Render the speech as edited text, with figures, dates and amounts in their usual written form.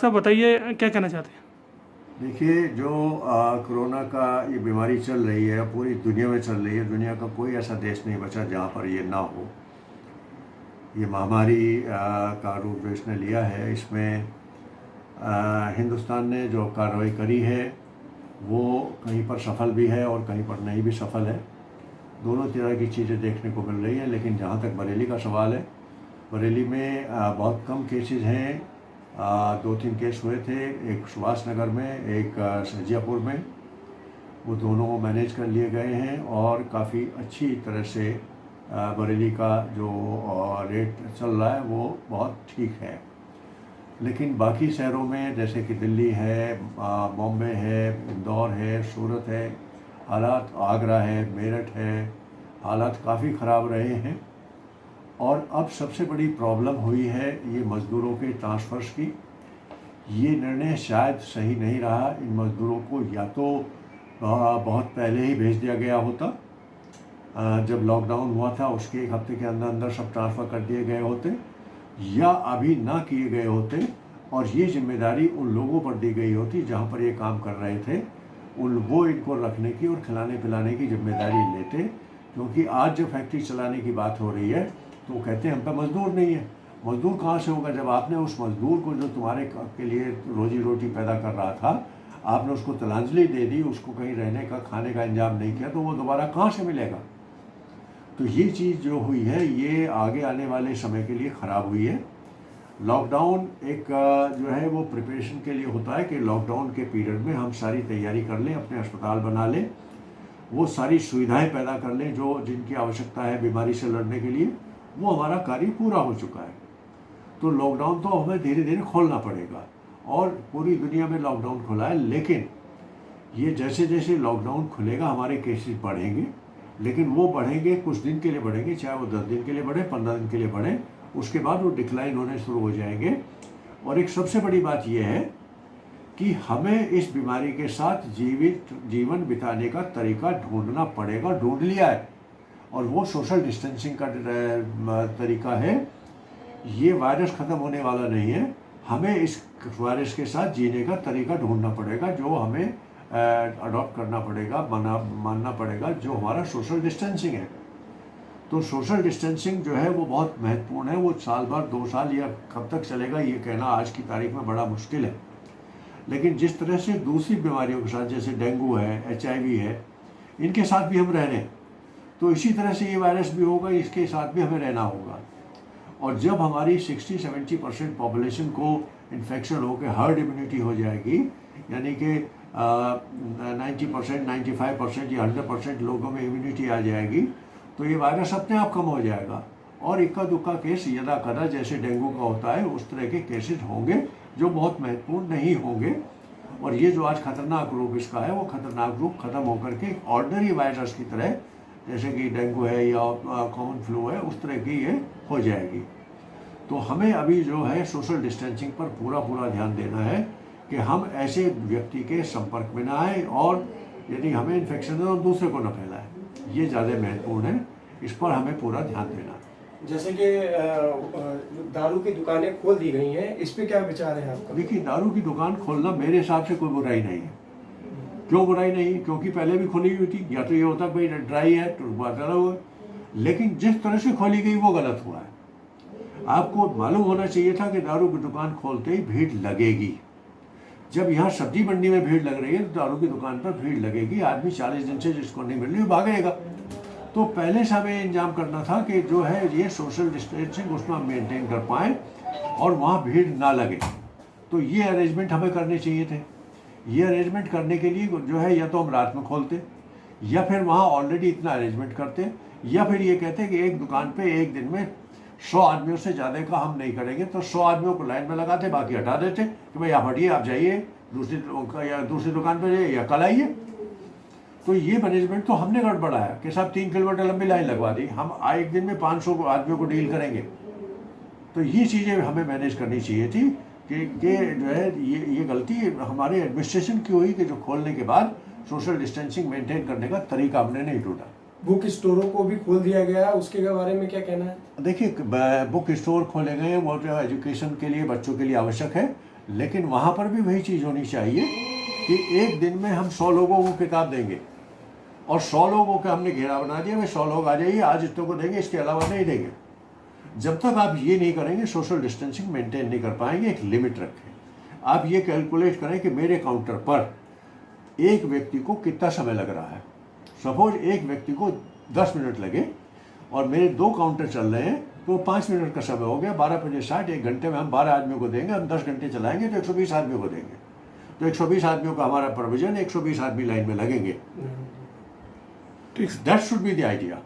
सब बताइए क्या कहना चाहते हैं। देखिए, जो कोरोना का ये बीमारी चल रही है, पूरी दुनिया में चल रही है। दुनिया का कोई ऐसा देश नहीं बचा जहाँ पर ये ना हो। ये महामारी का रूप जो इसने लिया है, इसमें हिंदुस्तान ने जो कार्रवाई करी है वो कहीं पर सफल भी है और कहीं पर नहीं भी सफल है। दोनों तरह की चीज़ें देखने को मिल रही हैं। लेकिन जहाँ तक बरेली का सवाल है, बरेली में बहुत कम केसेस हैं। 2-3 केस हुए थे, एक सुभाष नगर में, एक सरजियापुर में। वो दोनों मैनेज कर लिए गए हैं और काफ़ी अच्छी तरह से बरेली का जो रेट चल रहा है वो बहुत ठीक है। लेकिन बाकी शहरों में जैसे कि दिल्ली है, बॉम्बे है, इंदौर है, सूरत है, हालात, आगरा है, मेरठ है, हालात काफ़ी ख़राब रहे हैं। और अब सबसे बड़ी प्रॉब्लम हुई है ये मज़दूरों के ट्रांसफ़र्स की। ये निर्णय शायद सही नहीं रहा। इन मज़दूरों को या तो बहुत पहले ही भेज दिया गया होता, जब लॉकडाउन हुआ था उसके एक हफ्ते के अंदर अंदर सब ट्रांसफ़र कर दिए गए होते, या अभी ना किए गए होते और ये जिम्मेदारी उन लोगों पर दी गई होती जहाँ पर ये काम कर रहे थे। वो इनको रखने की और खिलाने पिलाने की जिम्मेदारी लेते। क्योंकि आज जब फैक्ट्री चलाने की बात हो रही है तो वो कहते हैं हम पे मज़दूर नहीं है। मज़दूर कहाँ से होगा जब आपने उस मज़दूर को जो तुम्हारे के लिए रोजी रोटी पैदा कर रहा था, आपने उसको तिलांजलि दे दी, उसको कहीं रहने का, खाने का इंतजाम नहीं किया, तो वो दोबारा कहाँ से मिलेगा। तो ये चीज़ जो हुई है ये आगे आने वाले समय के लिए ख़राब हुई है। लॉकडाउन एक जो है वो प्रिपरेशन के लिए होता है कि लॉकडाउन के पीरियड में हम सारी तैयारी कर लें, अपने अस्पताल बना लें, वो सारी सुविधाएं पैदा कर लें जो जिनकी आवश्यकता है बीमारी से लड़ने के लिए। वो हमारा कार्य पूरा हो चुका है। तो लॉकडाउन तो हमें धीरे धीरे खोलना पड़ेगा और पूरी दुनिया में लॉकडाउन खुला है। लेकिन ये जैसे जैसे लॉकडाउन खुलेगा हमारे केसेस बढ़ेंगे, लेकिन वो बढ़ेंगे, कुछ दिन के लिए बढ़ेंगे, चाहे वो 10 दिन के लिए बढ़े, 15 दिन के लिए बढ़े, उसके बाद वो डिक्लाइन होने शुरू हो जाएंगे। और एक सबसे बड़ी बात यह है कि हमें इस बीमारी के साथ जीवन बिताने का तरीका ढूंढना पड़ेगा। ढूंढ लिया है और वो सोशल डिस्टेंसिंग का तरीका है। ये वायरस ख़त्म होने वाला नहीं है। हमें इस वायरस के साथ जीने का तरीका ढूंढना पड़ेगा, जो हमें अडॉप्ट करना पड़ेगा, मानना पड़ेगा, जो हमारा सोशल डिस्टेंसिंग है। तो सोशल डिस्टेंसिंग जो है वो बहुत महत्वपूर्ण है। वो साल भर, 2 साल या कब तक चलेगा ये कहना आज की तारीख में बड़ा मुश्किल है। लेकिन जिस तरह से दूसरी बीमारियों के साथ, जैसे डेंगू है, HIV है, इनके साथ भी हम रह रहे हैं, तो इसी तरह से ये वायरस भी होगा, इसके साथ भी हमें रहना होगा। और जब हमारी 60-70% पॉपुलेशन को इन्फेक्शन होकर हर्ड इम्यूनिटी हो जाएगी, यानी कि 90%, 95% या 100% लोगों में इम्यूनिटी आ जाएगी, तो ये वायरस अपने आप कम हो जाएगा। और इक्का दुक्का केस यदा कदा जैसे डेंगू का होता है उस तरह के केसेस होंगे जो बहुत महत्वपूर्ण नहीं होंगे। और ये जो आज खतरनाक रूप इसका है वो खतरनाक रूप खत्म होकर के ऑर्डिनरी वायरस की तरह, जैसे कि डेंगू है या कॉमन फ्लू है, उस तरह की ये हो जाएगी। तो हमें अभी जो है सोशल डिस्टेंसिंग पर पूरा ध्यान देना है कि हम ऐसे व्यक्ति के संपर्क में ना आए और यदि हमें इन्फेक्शन है तो दूसरे को न फैलाए। ये ज़्यादा महत्वपूर्ण है, इस पर हमें पूरा ध्यान देना है। जैसे कि दारू की दुकानें खोल दी गई हैं, इस पे क्या विचार है आपका? देखिए, दारू की दुकान खोलना मेरे हिसाब से कोई बुराई नहीं है। क्यों बुराई नहीं? क्योंकि पहले भी खुली हुई थी। या तो ये होता भाई ड्राई है तो चला हुआ, लेकिन जिस तरह से खोली गई वो गलत हुआ है। आपको मालूम होना चाहिए था कि दारू की दुकान खोलते ही भीड़ लगेगी। जब यहाँ सब्जी मंडी में भीड़ लग रही है तो दारू की दुकान पर भीड़ लगेगी। आदमी 40 दिन से जिसको नहीं मिल रही वो भागेगा। तो पहले से हमें इंतजाम करना था कि जो है ये सोशल डिस्टेंसिंग उसमें हम मेंटेन कर पाएँ और वहाँ भीड़ ना लगे। तो ये अरेंजमेंट हमें करने चाहिए थे। ये अरेंजमेंट करने के लिए जो है या तो हम रात में खोलते, या फिर वहाँ ऑलरेडी इतना अरेंजमेंट करते, या फिर ये कहते कि एक दुकान पे एक दिन में 100 आदमियों से ज़्यादा का हम नहीं करेंगे। तो 100 आदमियों को लाइन में लगाते, बाकी हटा देते कि भाई आप हटिए, आप जाइए दूसरी दुकान पर जाइए या कल आइए। तो ये मैनेजमेंट तो हमने गड़बड़ाया कि साहब 3 किलोमीटर लंबी लाइन लगवा दी, हम एक दिन में 500 आदमियों को डील करेंगे। तो ये चीज़ें हमें मैनेज करनी चाहिए थी कि जो है ये गलती हमारे एडमिनिस्ट्रेशन की हुई कि जो खोलने के बाद सोशल डिस्टेंसिंग मेंटेन करने का तरीका हमने नहीं ढूंढा। बुक स्टोरों को भी खोल दिया गया है, उसके बारे में क्या कहना है? देखिए, बुक स्टोर खोले गए वो जो एजुकेशन के लिए बच्चों के लिए आवश्यक है, लेकिन वहाँ पर भी वही चीज़ होनी चाहिए कि एक दिन में हम 100 लोगों को किताब देंगे और 100 लोगों का हमने घेरा बना दिया, भाई 100 लोग आ जाइए, आज इतने को देंगे, इसके अलावा नहीं देंगे। जब तक आप ये नहीं करेंगे, सोशल डिस्टेंसिंग मेंटेन नहीं कर पाएंगे। एक लिमिट रखें। आप ये कैलकुलेट करें कि मेरे काउंटर पर एक व्यक्ति को कितना समय लग रहा है। सपोज एक व्यक्ति को 10 मिनट लगे और मेरे 2 काउंटर चल रहे हैं, तो 5 मिनट का समय हो गया। 12:50 1 घंटे में हम 12 आदमियों को देंगे। हम 10 घंटे चलाएंगे तो 120 आदमियों को देंगे। तो 120 आदमियों का हमारा प्रोविजन, 120 आदमी लाइन में लगेंगे। ठीक। That should be the idea.